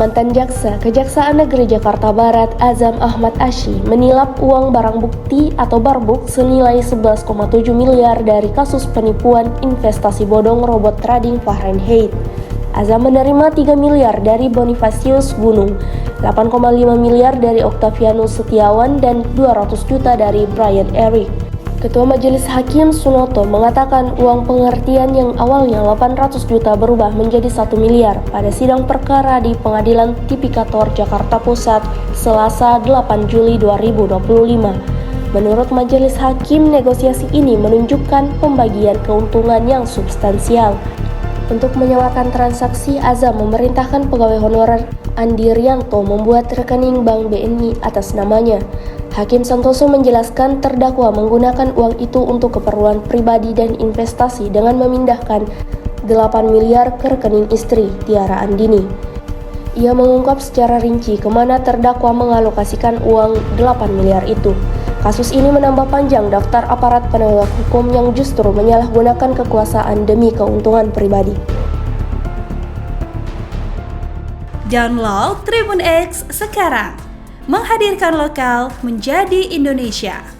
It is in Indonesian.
Mantan jaksa Kejaksaan Negeri Jakarta Barat Azam Ahmad Asy menilap uang barang bukti atau barbuk senilai 11,7 miliar dari kasus penipuan investasi bodong robot trading Fahrenheit. Azam menerima 3 miliar dari Bonifacius Gunung, 8,5 miliar dari Octavianus Setiawan, dan 200 juta dari Brian Eric. Ketua Majelis Hakim Sunoto mengatakan uang pengertian yang awalnya 800 juta berubah menjadi 1 miliar pada sidang perkara di Pengadilan Tipikor Jakarta Pusat Selasa 8 Juli 2025. Menurut Majelis Hakim, negosiasi ini menunjukkan pembagian keuntungan yang substansial. Untuk menyamakan transaksi, Azam memerintahkan pegawai honorer Andi Rianto membuat rekening Bank BNI atas namanya. Hakim Santoso menjelaskan terdakwa menggunakan uang itu untuk keperluan pribadi dan investasi dengan memindahkan 8 miliar ke rekening istri, Tiara Andini. Ia mengungkap secara rinci kemana terdakwa mengalokasikan uang 8 miliar itu. Kasus ini menambah panjang daftar aparat penegak hukum yang justru menyalahgunakan kekuasaan demi keuntungan pribadi. Download Tribun X sekarang, menghadirkan lokal menjadi Indonesia.